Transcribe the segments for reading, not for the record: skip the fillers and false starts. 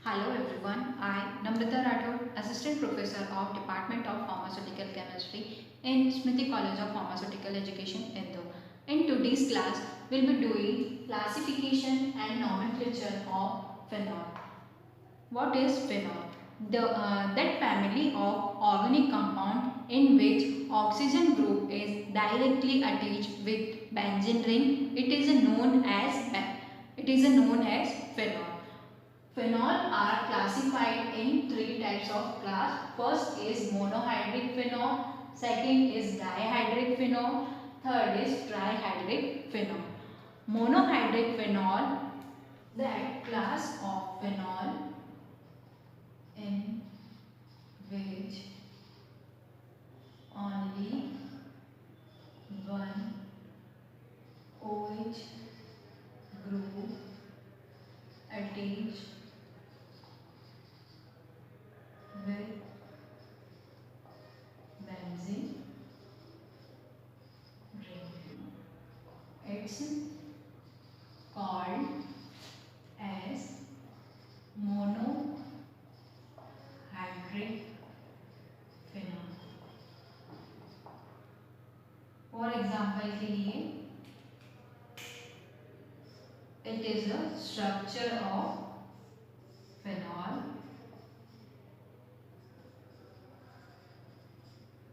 Hello everyone, I, Namrata Rathod, Assistant Professor of Department of Pharmaceutical Chemistry in Smriti College of Pharmaceutical Education, Indore. In today's class, we'll be doing classification and nomenclature of phenol. What is phenol? That family of organic compound in which oxygen group is directly attached with benzene ring. It is known as phenol. Phenol are classified in three types of class. First is monohydric phenol, second is dihydric phenol, third is trihydric phenol. Monohydric phenol, that class of phenol in which only one OH group attached with benzene ring. It's called as monohydric phenol. For example के लिए it is a structure of phenol.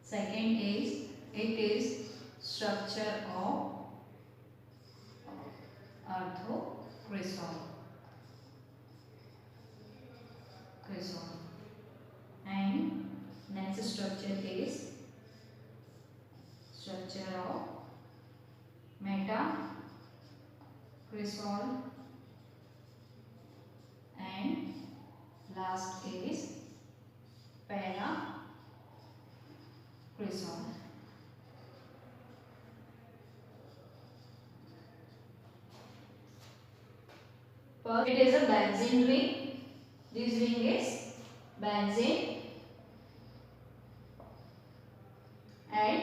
Second is it is structure of orthocresol. And next structure is structure of metacresol, and last is paracresol. First it is a benzene ring. This ring is benzene and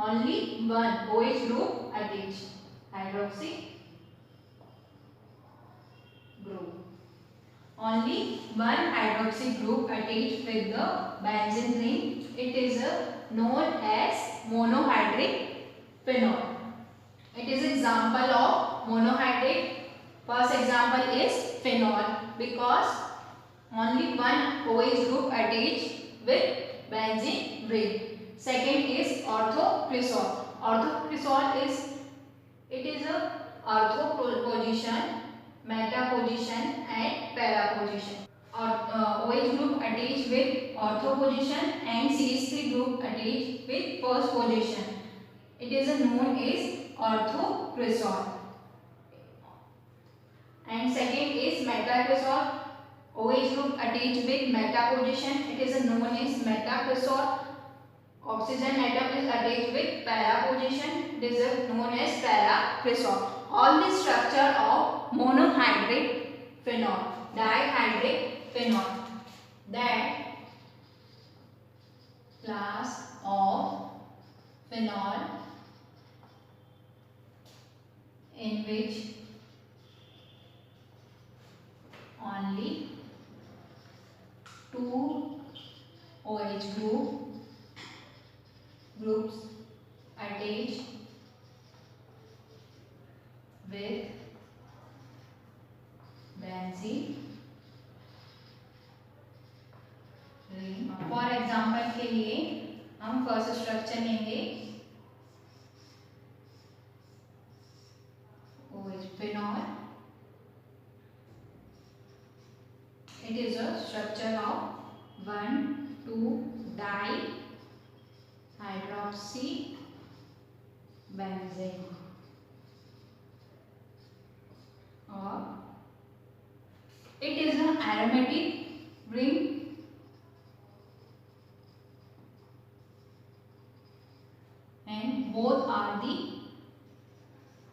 only one OH group attached, hydroxy group. Only one hydroxy group attached with the benzene ring. It is known as monohydric phenol. It is example of monohydric. First example is phenol because only one OH group attached with benzene ring. Second is orthocresol. Orthocresol is a ortho position, meta position and para position. OH group attached with ortho position and CH3 group attached with first position. It is known as orthocresol. And second is metacresol. OH group attached with meta position. It is known as metacresol. Oxygen atom is attached with para position. It is known as paracresol. All the structure of monohydric phenol, dihydric phenol. That class of phenol in which only two OH groups attached with benzene ring. For example के लिए हम first structure लेंगे OH phenol. It is a structure of 1,2-dihydroxy benzene, or it is an aromatic ring and both are the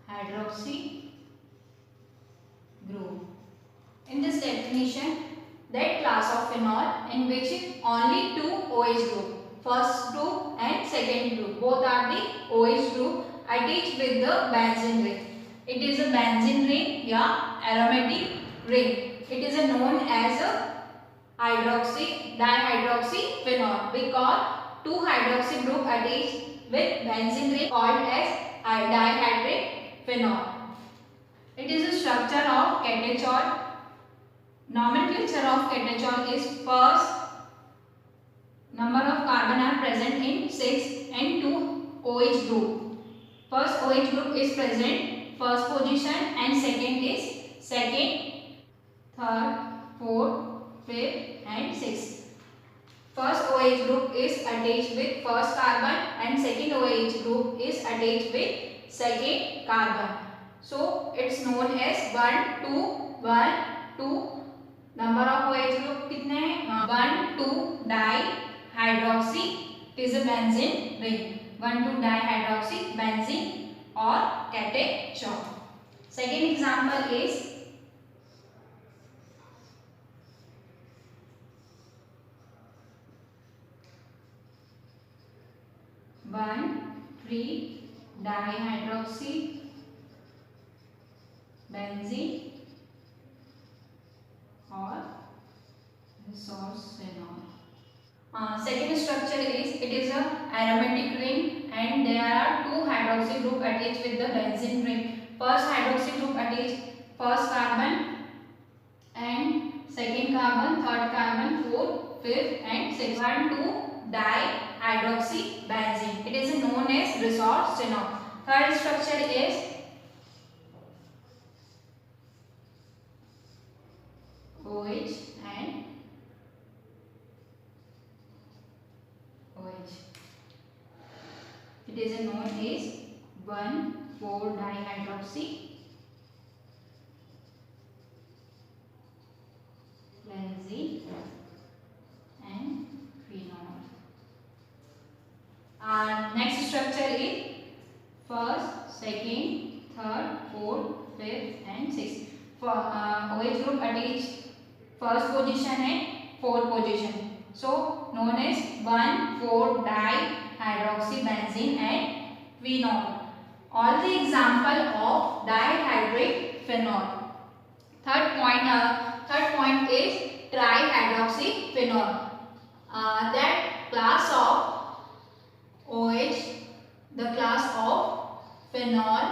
hydroxy group. In this definition, that class of phenol in which only two OH group, first group and second group, both are the OH group attached with the benzene ring. It is a benzene ring या aromatic ring. It is known as a dihydroxyphenol because two hydroxy group attached with benzene ring called as dihydroxyphenol. It is a structure of catechol. Nomenclature of catechol is first number of carbon are present in 6 and 2 OH group. First OH group is present first position and second is second, third, fourth, fifth and sixth. First OH group is attached with first carbon and second OH group is attached with second carbon. So it's known as 1 2 1 2. Number of OH group कितने हैं? 1 2 dihydroxy. It is a benzene ring. 1 2 dihydroxy benzene or catechol. Second example is one 3 dihydroxy benzene or resorcinol. Second structure is it is a aromatic ring and there are two hydroxy group attached with the benzene ring. First hydroxy group attached first carbon and second carbon, third carbon, fourth, fifth and sixth. 1 2 dihydroxy benzene. It is known as resorcinol. Third structure is OH and OH. It is known as 1 4 dihydroxy benzene and phenol. Next structure is first, second, third, fourth, fifth and sixth. OH group attached first position and fourth position. So known as 1 4 dihydroxy benzene and phenol. All the example of dihydroxyphenol. Third point is trihydroxyphenol. That class of OH, the class of phenol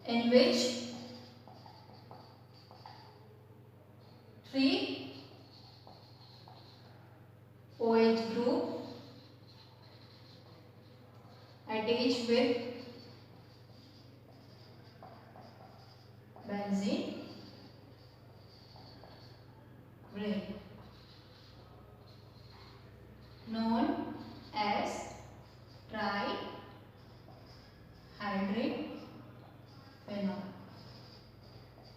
in which 3 OH group attached with benzene ring known as trihydroxyphenol.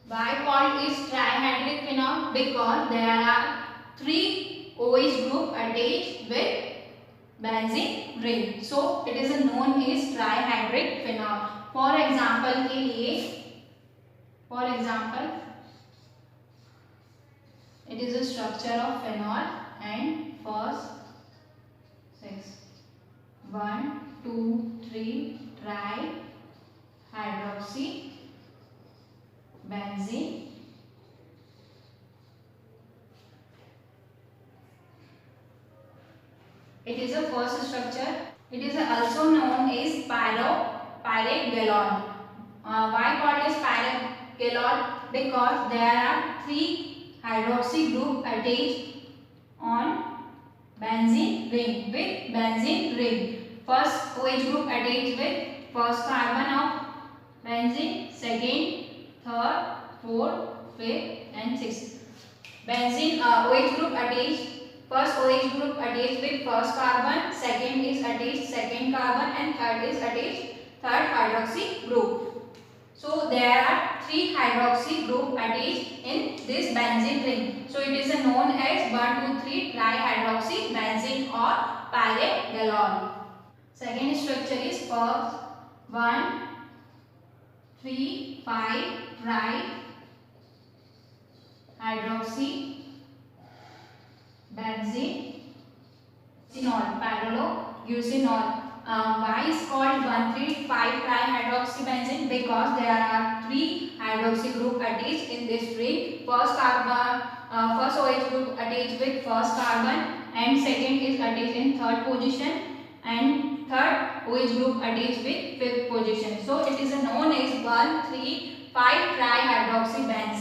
Why called is trihydroxyphenol? Because there are 3 OH group attached with benzene ring. So it is known as trihydroxyphenol. For example it is a structure of phenol and first 6 1 2 3 trihydroxy benzene it is a first structure. It is also known as pyrogalol. Why called as pyrogalol? Because there are 3 hydroxy group attached on benzene ring with benzene ring. First OH group attached with first carbon of benzene, second, third, fourth, fifth and sixth. Benzene OH group attached. First OH group attached with first carbon, second is attached second carbon and third is attached third hydroxy group. So there are 3 hydroxy group attached in this benzene ring. So it is known as 1 2 3 trihydroxy benzene or pyrogalol. Second structure is first 1 3 5 trihydroxy benzene pyrrologeucinol. Why is called 1,3,5-trihydroxybenzene? Because there are 3 hydroxy group attached in this ring. First OH group attached with first carbon, and second is attached in third position, and third OH group attached with fifth position. So it is known as 1,3,5-trihydroxybenzene.